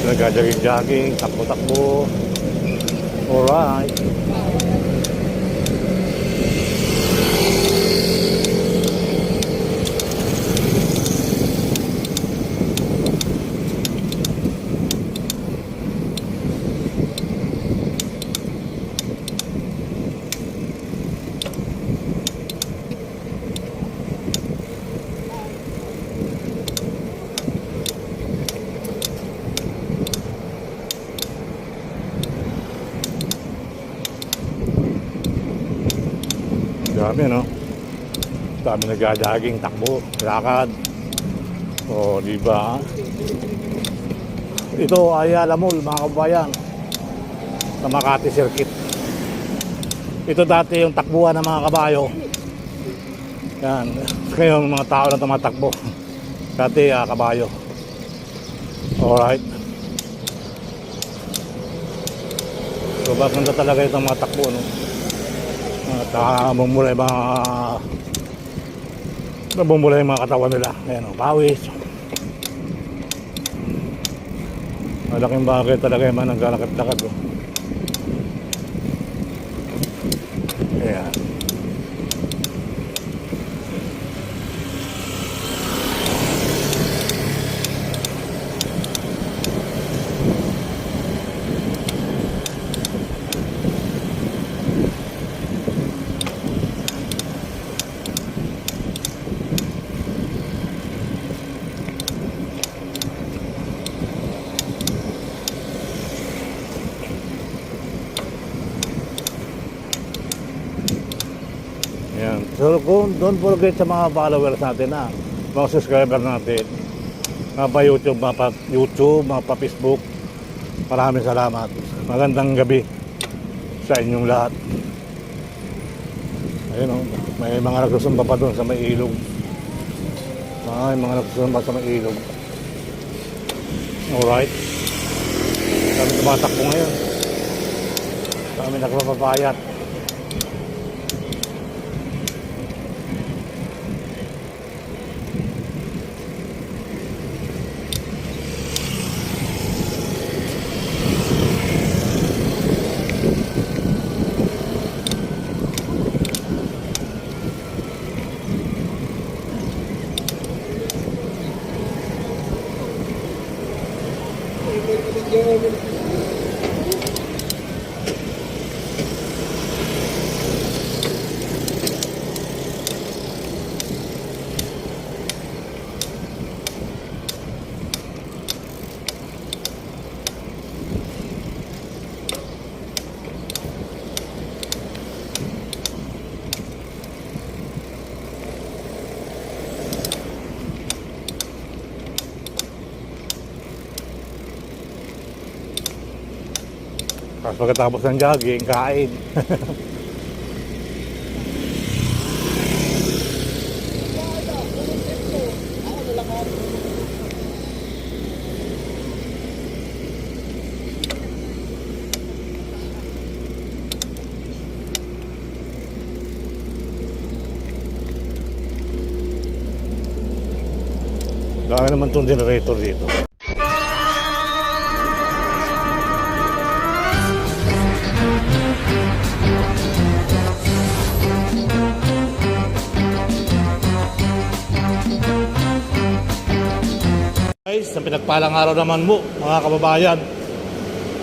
Nag-jogging, takbo-takbo. Alright. Dami, no? Dami nag-jogging, takbo, lakad. O, di ba? Ito ay Alamol, mga kabayan, sa Makati Circuit. Ito dati yung takbuhan ng mga kabayo. Yan. Ngayon, mga tao na tumatakbo. Dati, kabayo. Alright. So, maganda talaga itong mga takbo, no? At bumula yung mga katawan nila. Ayan, pawis. Malaking bagay talaga yung mga naglalakad-lakad. Ayan. So don't forget sa mga followers natin, mga subscriber natin, mga pa YouTube, mga pa Facebook. Maraming salamat. Magandang gabi sa inyong lahat. Ayun, may mga nagsusumba pa doon sa may ilog. May mga nagsusumba sa may ilog. Alright. Kami tumatakbo ngayon. Kami nagpapapayat. Tapos pagkatapos ng jogging, kain. Dami naman itong generator dito. Sa pinagpalang araw naman mo, mga kababayan,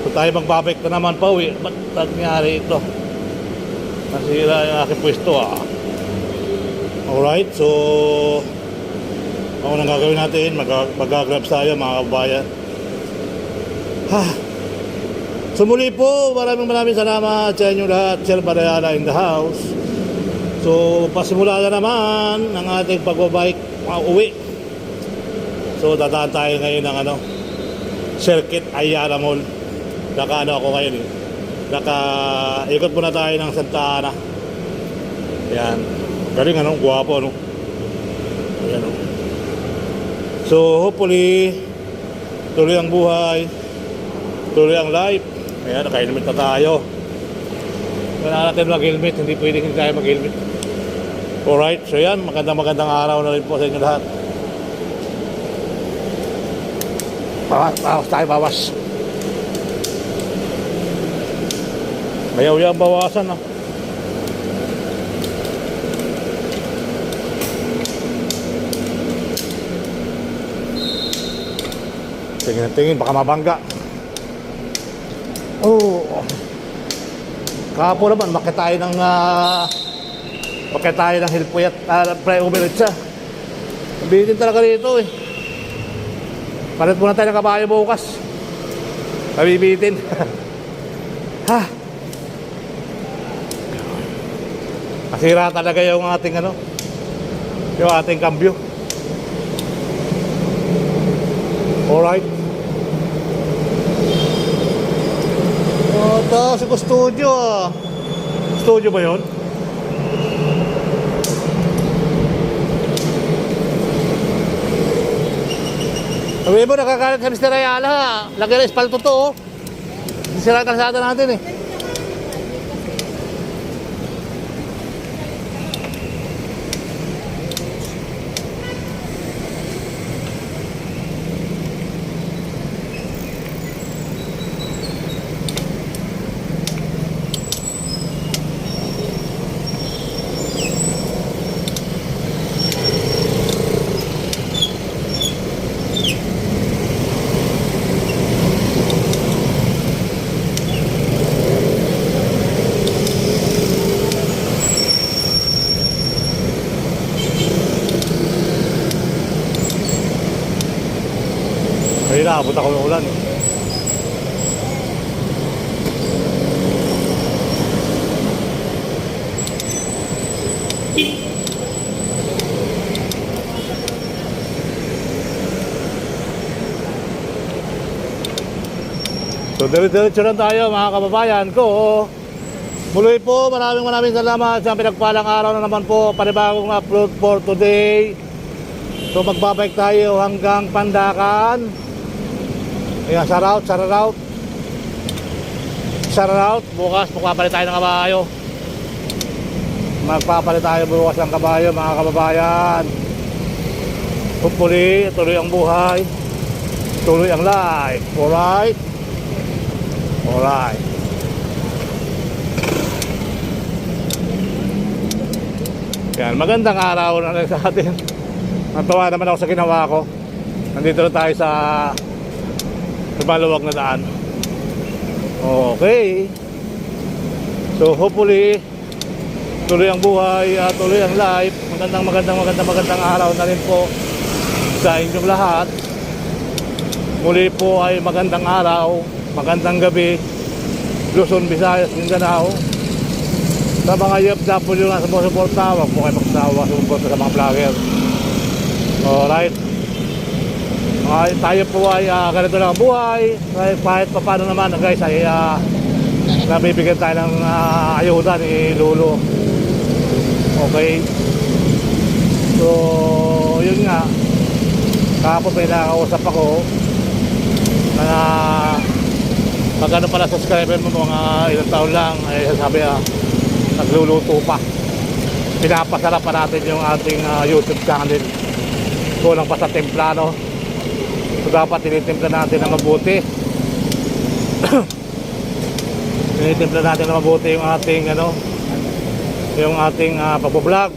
kung tayo magbabike na naman pa uwi, ba't nangyari ito? Nasira yung aking pwesto. Alright, so ako nang gagawin natin, mag-grab tayo, mga kababayan. So muli po, maraming salamat sa inyo lahat. Sir Barayala in the house. So pasimula na naman ang ating pagbabike uwi. So dadaan tayo ngayon ng Circuit Ayala Mall. Ako ngayon ikot muna tayo ng Santa Ana. Ayan. Galing guwapo Ayan So hopefully tuloy ang buhay, tuloy ang life. Ayan, naka-helmet na tayo. Wala natin mag-helmet, hindi pwedeng hindi tayo mag-helmet. Alright, so yan, magandang araw na rin po sa inyo lahat. Bawas tayo, bawas. Bayaw yan, bawasan ah. Tingin, baka mabangga. Oh. Kapo naman, makit tayo ng Hilpuyat, pre-umiritsa. Bitin talaga dito eh. Palit muna tayo ng kabayo bukas. Pabibitin. Ha? Masira talaga yung ating yung ating kambyo. Alright. Ito, si Custodio ah. Custodio ba yun? Sabi mo, nakakalat sa Mr. Ayala. Lagyan na espalto to oh. Sira kalsada natin eh. Ayun na, abot ako ng ulan. So, diretso lang tayo mga kababayan ko. Muli po, maraming salamat sa pinagpalang araw na naman po. Panibagong upload for today. So, magbabike tayo hanggang Pandakan. Ayan, shout out. Bukas magpapalit tayo ng kabayo. Magpapalit tayo bukas ng kabayo mga kababayan. Hopefully, tuloy ang buhay, tuloy ang life. Alright. Yan, magandang araw na lang sa atin. Natawa naman ako sa ginawa ko. Nandito na tayo sa maluwag na daan. Okay. So hopefully tuloy ang buhay, tuloy ang life. Magandang araw na rin po sa inyong lahat. Muli po ay magandang araw, magandang gabi, Luzon, Visayas, Mindanao. Sa mga UFW na sumusuporta, wag po kayo magsawa sumuporta sa mga vlogger. Alright. Tayo po ay ganito lang ang buhay. Kahit pa paano naman guys ay nabibigyan tayo ng ayuda ni Lolo. Okay. So yun nga, kahapon may nakakausap ako na magkano pala subscriber mo, mga ilang taon lang, ay sabi nagluluto pa. Pinapasarap pa natin yung ating YouTube channel. Kulang pa sa templano. So dapat tinitimpla natin na mabuti. Tinitimpla natin na mabuti yung ating pagbo-vlog.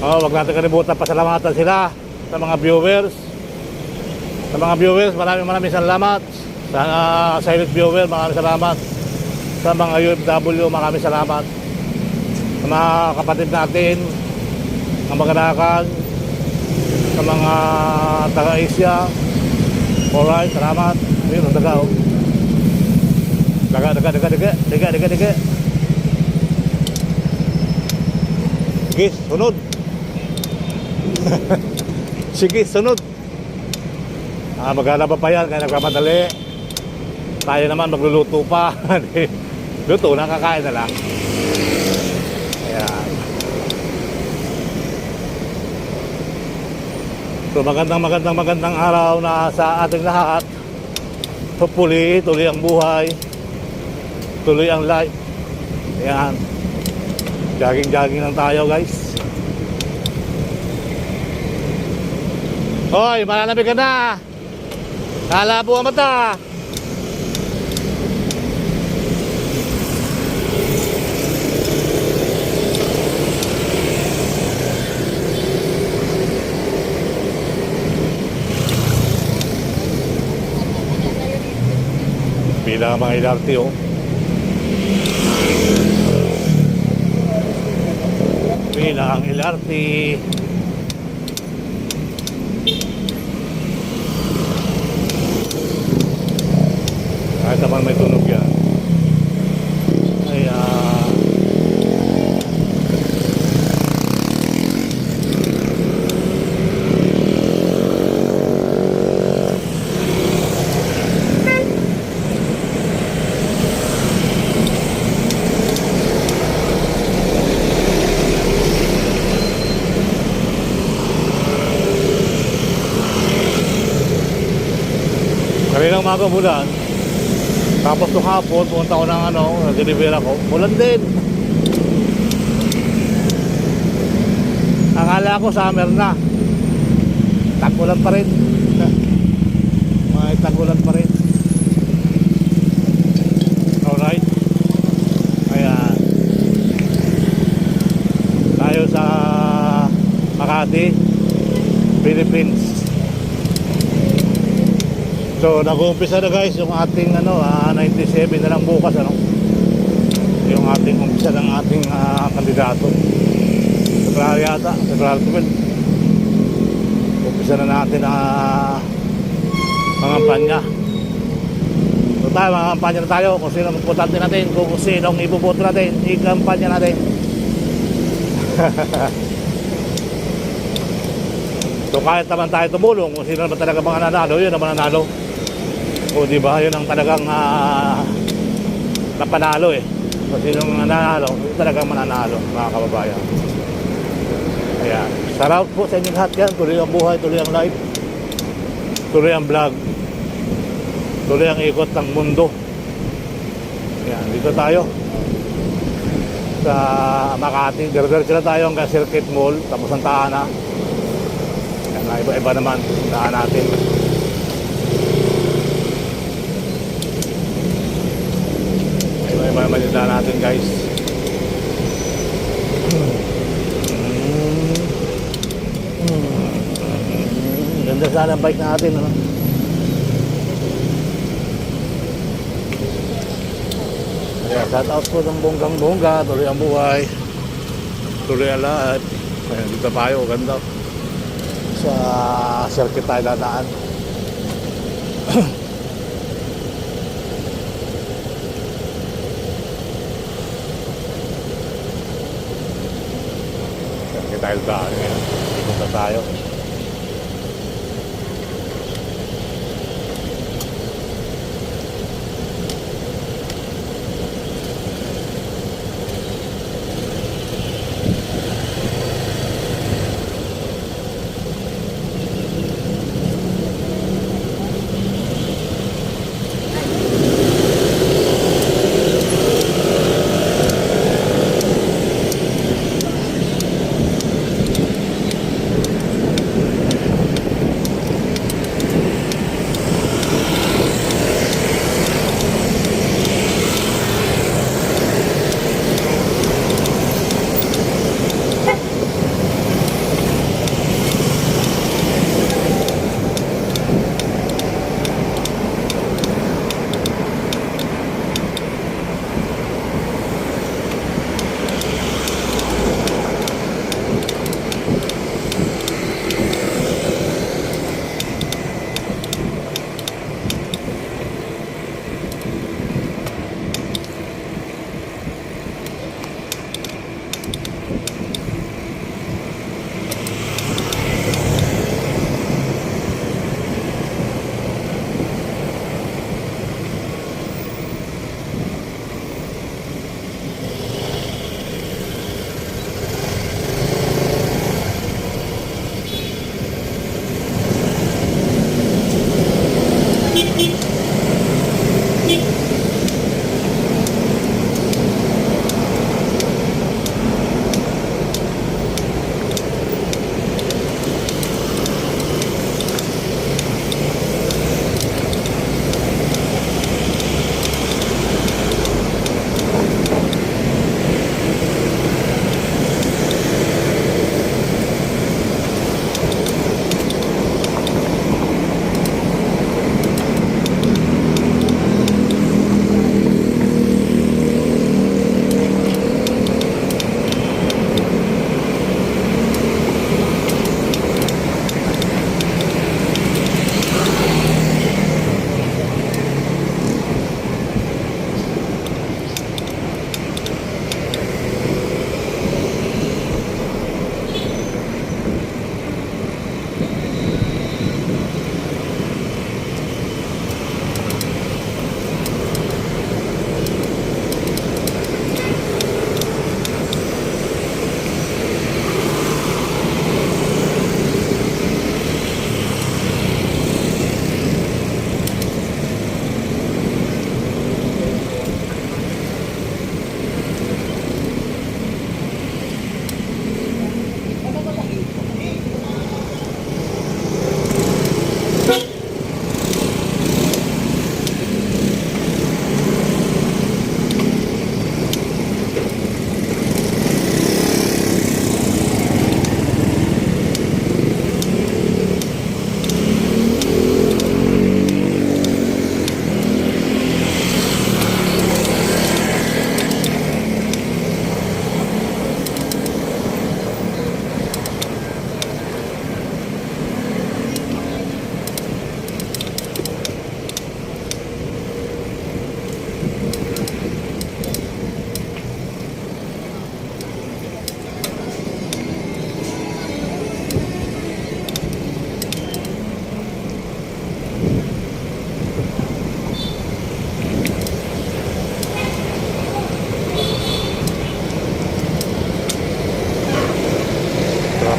Wag natin kalimutan pasalamatan sila sa mga viewers. Sa mga viewers, maraming salamat. Sa silent viewer, maraming salamat. Sa mga UFW, maraming salamat. Sa mga kapatid natin, ang Maganakan, sa mga taga-Asia. Alright, salamat. Ayun, ang daga oh. Daga. Sige, sunod. Sige, sunod. Maglalaba pa yan, kaya nagpapadali. Tayo naman magluluto pa. Luto, nakakain na lang. Ayan. So magandang araw na sa ating lahat. Hopefully, tuloy ang buhay, tuloy ang life. Ayan. Jogging lang tayo guys. Hoy, malamig ka na. Kalabo ang mata. Pila mga LRT oh. Pila ang LRT. Kahit naman may tunog yan. Kaya kaninang umaga bulan. Tapos nung hapon, pumunta ko ng nag-deliver ako, ulan din. Akala ko summer na. Tag-ulan pa rin. May tag-ulan pa rin. Alright. Kaya tayo sa Makati, Philippines. So nag-uumpisa na guys yung ating 97 na lang bukas yung ating umpisa ng ating kandidato. February yata, February 12. Umpisa na natin mga kampanya. So tayo, mga kampanya na tayo kung sino ang importante natin, kung sino ang ibuboto natin, i-kampanya natin. So kahit naman tayo tumulong, kung sino naman talaga mga nanalo, yun naman nanalo. O diba, yun ang talagang napanalo Kung sinong nanalo, yun talagang mananalo, mga kababayan. Kaya, sarap po sa inyong lahat yan. Tuloy ang buhay, tuloy ang life, tuloy ang vlog, tuloy ang ikot ng mundo. Yan, dito tayo sa Makati. Diretso na tayo hanggang Circuit Mall, tapos ang Taana. Yan, iba-iba naman daan natin. Iba-iba daan natin guys. Ganda sana ang bike natin Kaya shout out po ng bonggang-bongga. Tuloy ang buhay, tuloy ang lahat. Ayan, dito tayo, ganda. Sa circuit tayo dadaan. Circuit tayo dadaan. Dito tayo.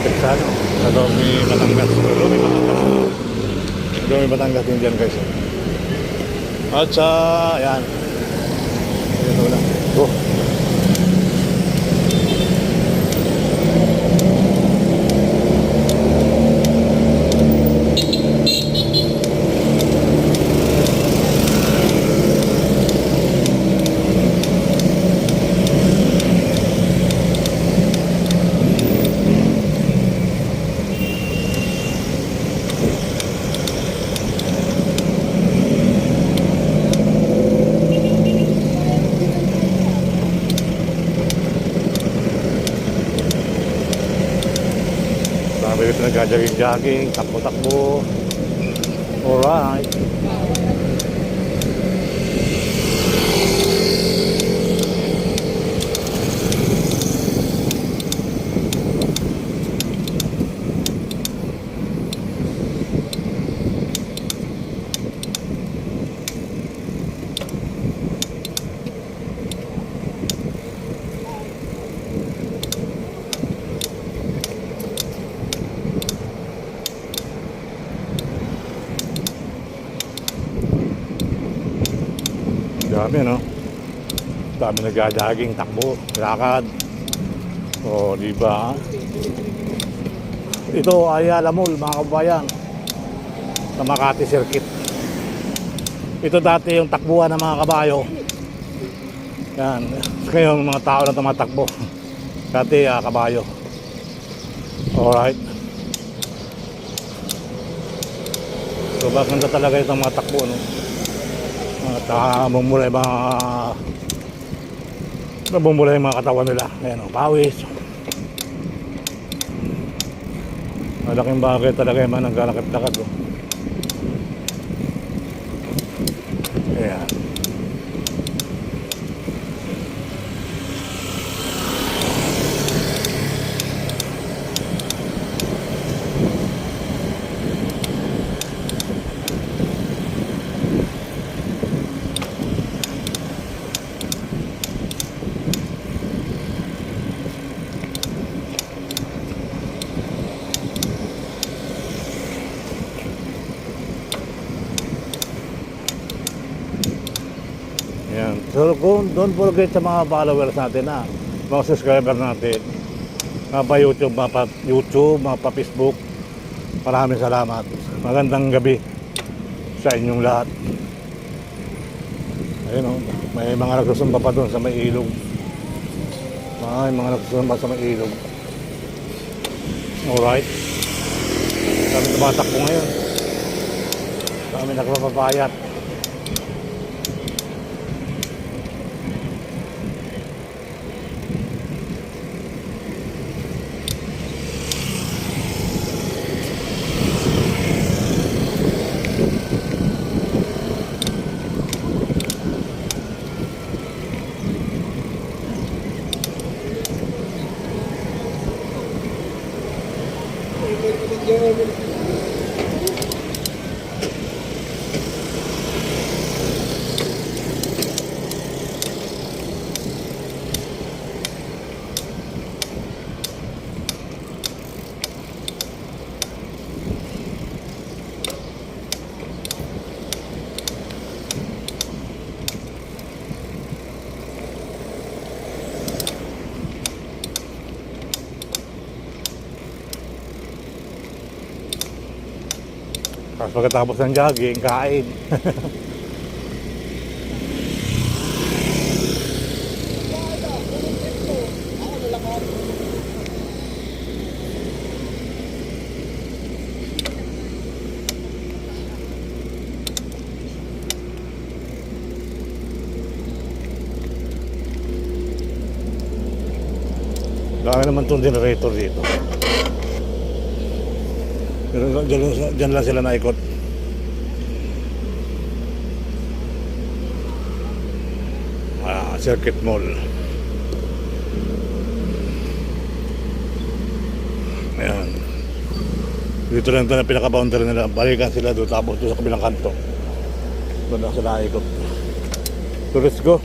malapit sa ano, sa Domi Batangas. Domi Batangas din dyan guys. At sa, ayan. Ayan wala. Go. Sabi ko nag-jogging, takbo-takbo. Alright. Dami no? Dami nag-jogging, takbo, lakad. O, di ba? Ito ay Alamol, mga kabayan. Sa Makati Circuit. Ito dati yung takbuhan ng mga kabayo. Yan. Ngayon mga tao na tumatakbo. Dati kabayo. Alright. So, maganda talaga itong mga takbo, no? At mumula yung mga katawan nila. Ayan o, pawis. Malaking bagay talaga yung mga naglalakad-lakad o. Ayan. Ayan. So, don't forget sa mga followers natin mga subscriber natin, YouTube, mga Facebook. Maraming salamat. Magandang gabi sa inyong lahat. Ayun o, may mga nagsusumba pa doon sa may ilog. May mga nagsusumba sa may ilog. Alright. Kami tumatakbo ngayon. Kami nagpapapayat. Tapos pagkatapos ng jogging, kain. Dami naman itong generator dito. Pero dyan lang sila naikot. Circuit Mall. Ayan. Dito lang ito na pinaka-boundary nila. Balikan sila doon tapos doon sa kabilang kanto. Doon lang sila naikot. So let's go.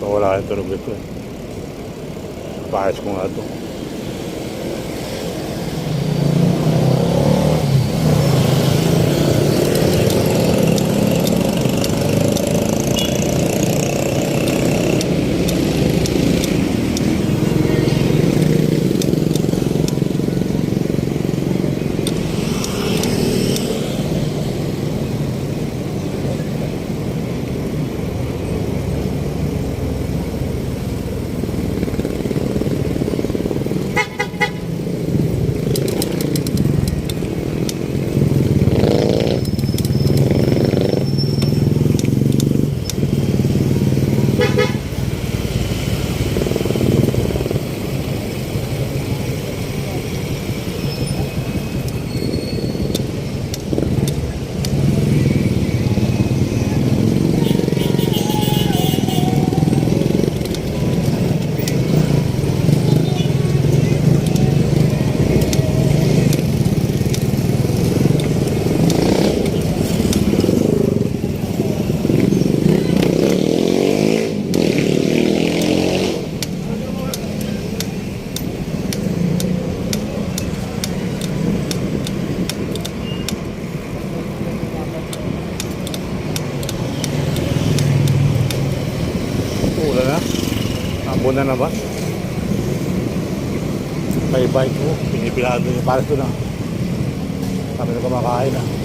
Wala yung tunog ito eh. Paayos ko nga ito. Wala na. Ambon na ba? May bike mo. Pinipilaan doon yung pares doon na. Kami na kumakain na.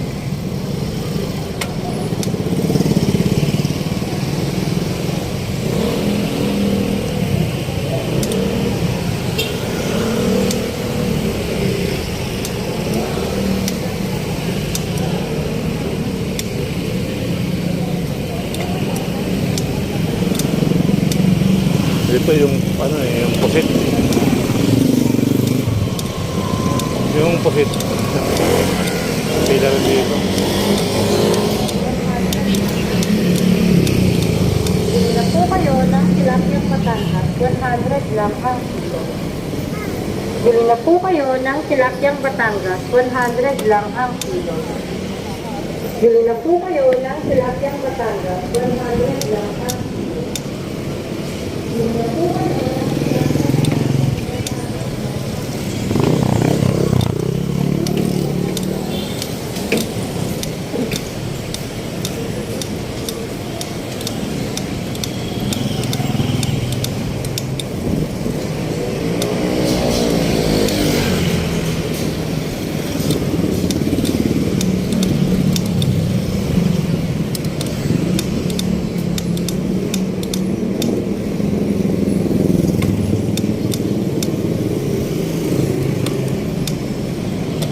Ito yung ano eh, yung pusit. Yung pusit. Pila rin dito. Bili na po kayo ng tilapiyang Batangas, 100 lang ang kilo. Bili na po kayo ng tilapiyang Batangas, 100 lang ang kilo. Bili na po kayo ng tilapiyang Batangas, 100 lang ang kilo. Bili na po kayo ng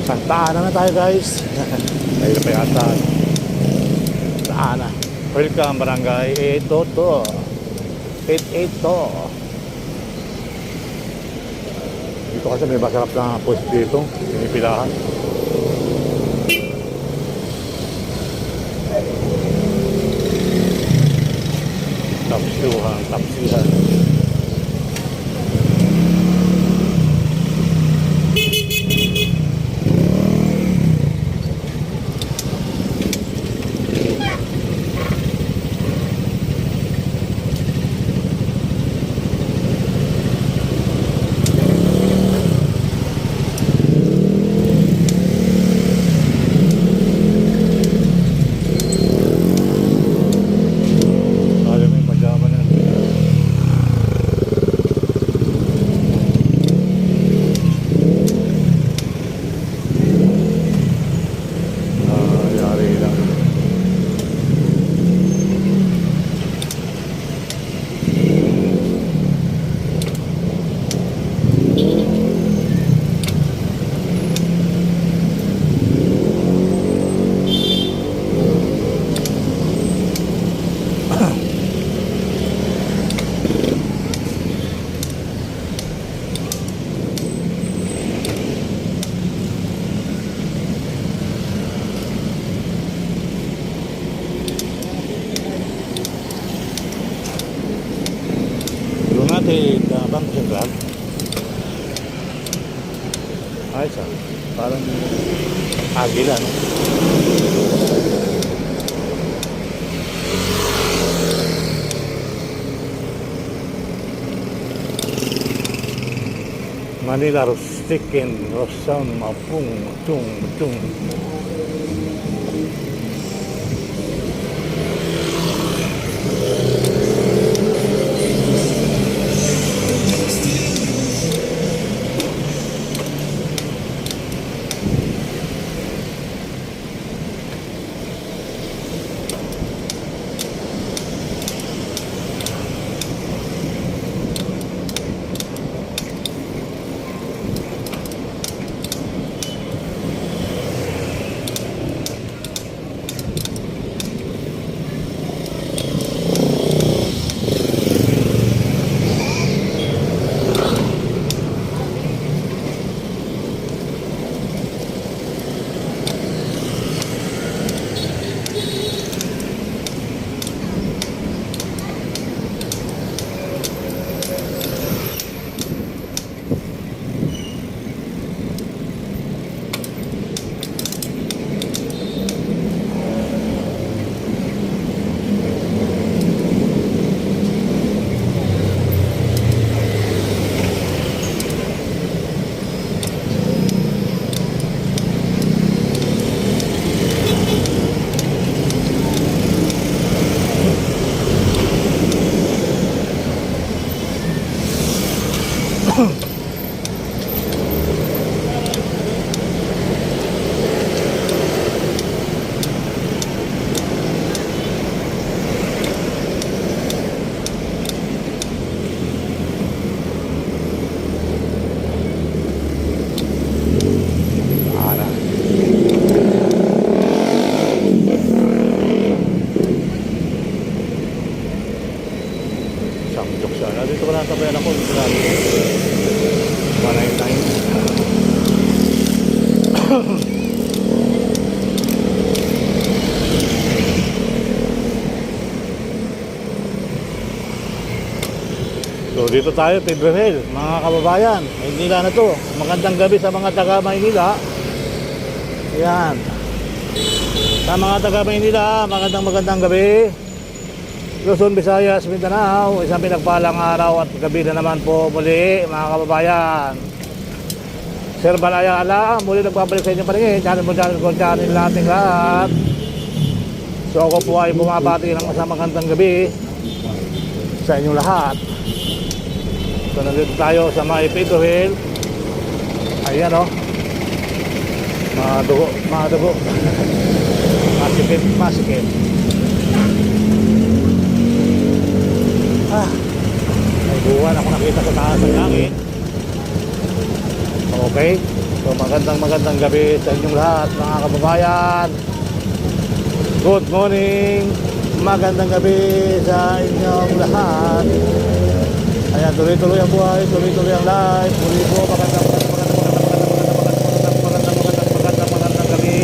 Santa Ana na tayo guys. Ayun pa yata. Santa Ana. Welcome Barangay 882. 882. Dito kasi may masarap na pwesto dito. Pinipilahan. Tapsihan, tapsihan. natin Bang Sentral. Ayos ah. Parang agila, no? Manila Rustikin, Rosang, Mapung, Tung, Tung. Samjok siya. Dito ko lang tabayan ako. Grabe. Panay-tay. So dito tayo, Pedro Hill, mga kababayan. Maynila na to. Magandang gabi sa mga taga Maynila. Yan. Sa mga taga Maynila, magandang gabi. Luzon, Visayas, Mindanao, isang pinagpalang araw at gabi na naman po muli mga kababayan. Sir Balayala, muli nagbabalik sa inyong paningin. Channel nating lahat. So ako po ay bumabati ng magandang gabi sa inyong lahat. So nandito tayo sa may Pedro Hill. Ayan o. Mga dugo. Masikip. May buwan ako nakita sa taas ng langit. Okay. So magandang gabi sa inyong lahat mga kababayan. Good morning. Magandang gabi sa inyong lahat. Ayan, tuloy-tuloy ang buhay, tuloy-tuloy ang life. Muli po, magandang gabi.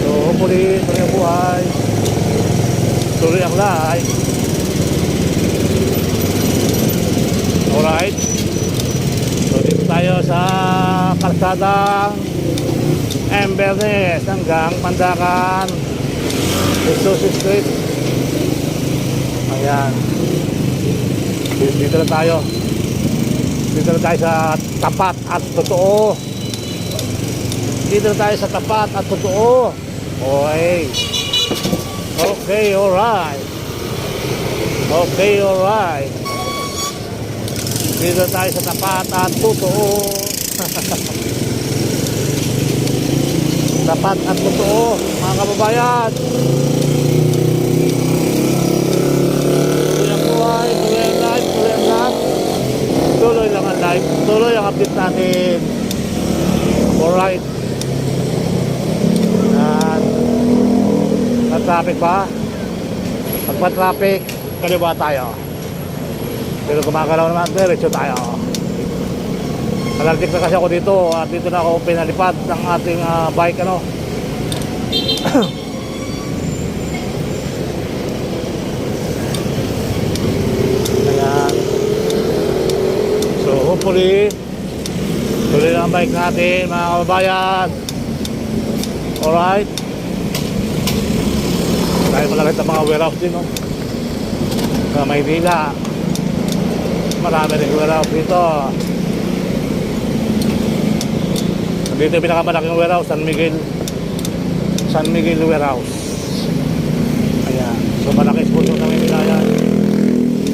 So hopefully, tuloy ang buhay, tuloy ang life. Alright. So dito tayo sa kalsadang Embernes hanggang Pandakan, Jesus Street. Ayan. Dito na tayo sa tapat at totoo. Dito na tayo sa tapat at totoo. Okay, alright. Dito tayo sa tapat at totoo. Tapat at totoo, mga kababayan. Tuloy ang buhay, tuloy ang life, tuloy ang lahat. Tuloy lang ang life, tuloy ang update natin. Alright. At traffic pa. Pagpa-traffic, kaliwa tayo. Pero gumagalaw naman, diretso tayo. Alergic na kasi ako dito at dito na ako pinalipad ng ating bike Ayan. So hopefully tuloy lang ang bike natin mga kababayan. Alright. Tayo malakit ang mga warehouse din sa Maynila. Marami rin warehouse dito. Dito yung pinakamalaking warehouse, San Miguel Warehouse. Ayan. So malaki sponsor kami nila yan.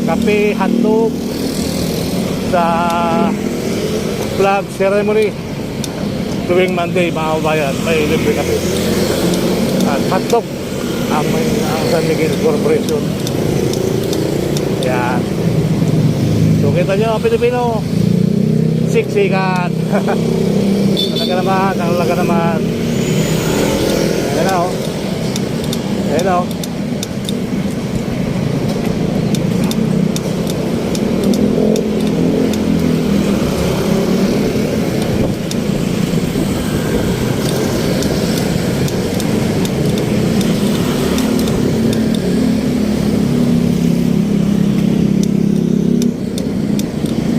Kape, hotdog sa flag ceremony tuwing Monday, mga kabayan, may libre kape at hotdog ang San Miguel Corporation. Yan. So kita nyo ang Pilipino, siksikan. Talaga naman. Ayan na oh. Ayan na oh.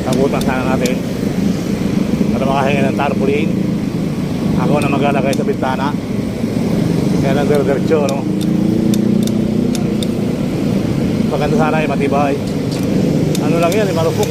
Nabutan sana natin para makahinga ng tarpaulin. Ako na maglalagay sa bintana. Kaya nagdiretso, no? Maganda sana yung matibay. Ano lang yan, marupok.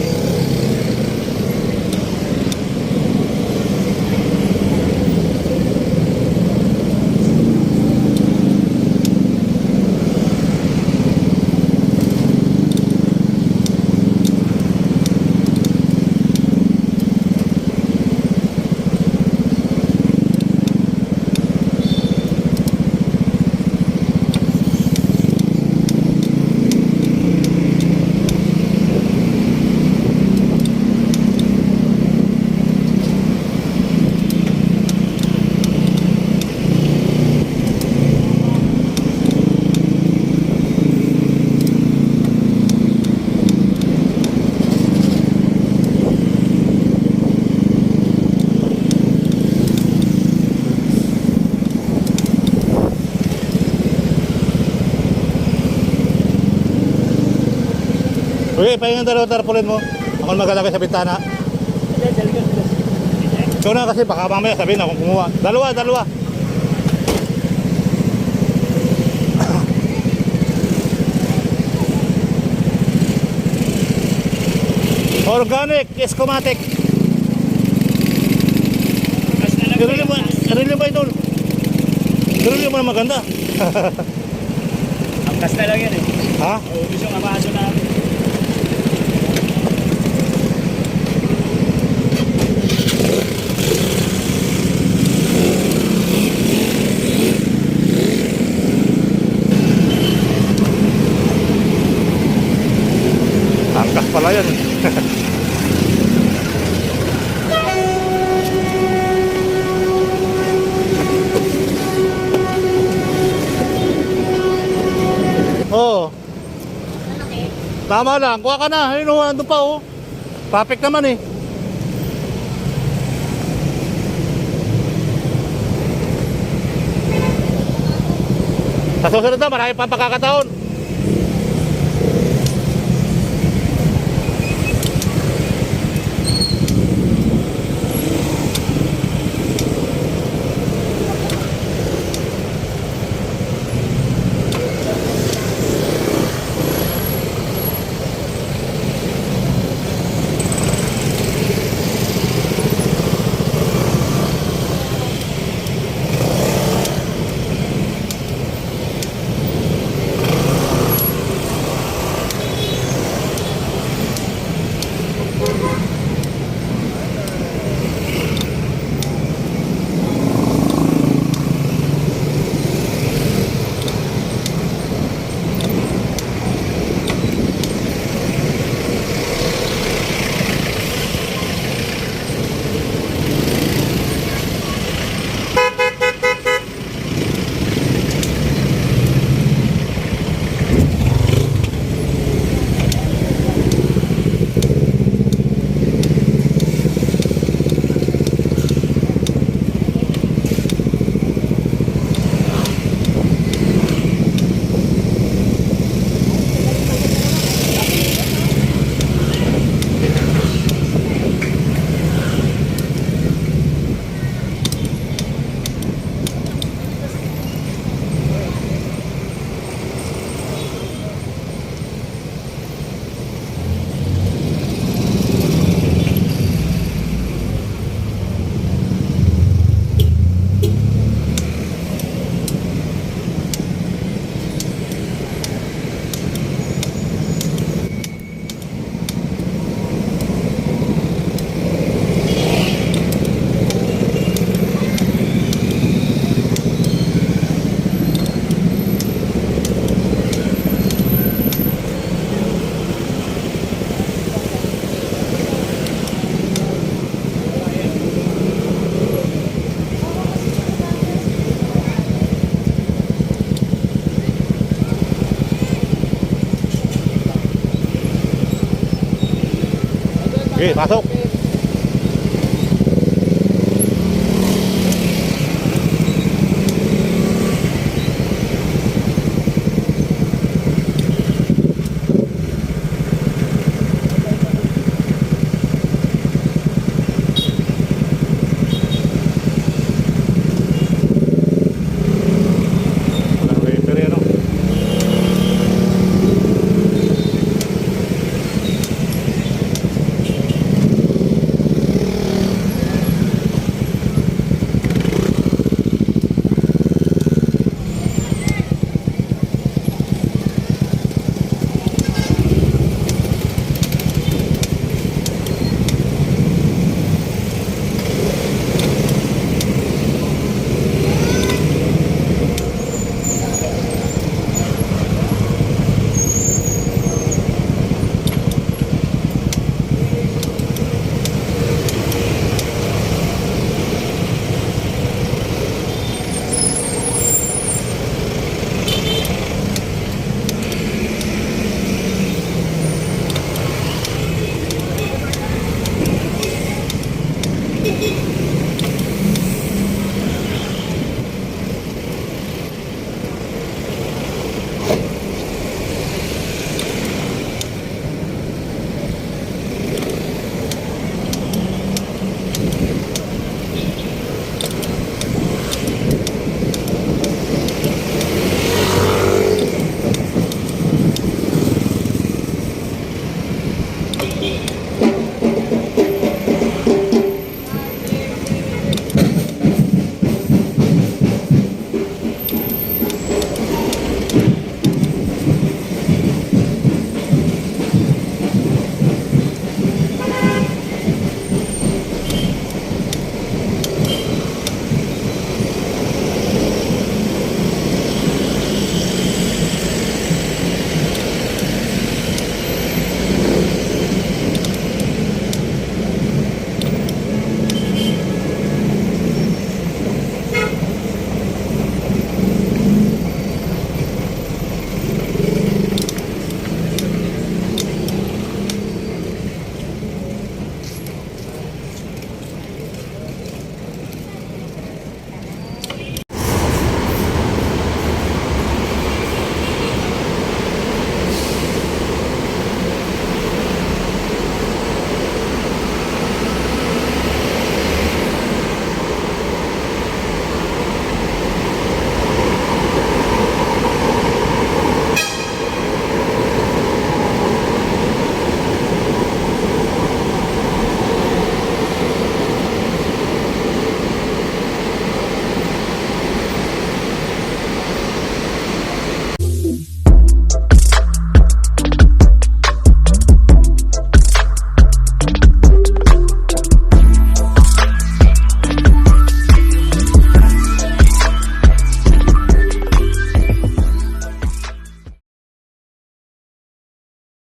Okay, pahingan dalawa tarpaulin mo. Ako na maglalagay sa bintana. Ikaw na kasi baka mamaya sabihin akong kumuha. Dalawa. Organic, Escomatic. Rilyo ba ito? Rilyo mo na maganda. Ang kasta lang yan eh. Ha? Ubus yung amaso namin. Angkas pala yan. Oo. Tama lang, kuha ka na. Ayun o, ando pa oh. Traffic naman eh. Sa susunod na, marami pang pagkakataon. Okay, pasok.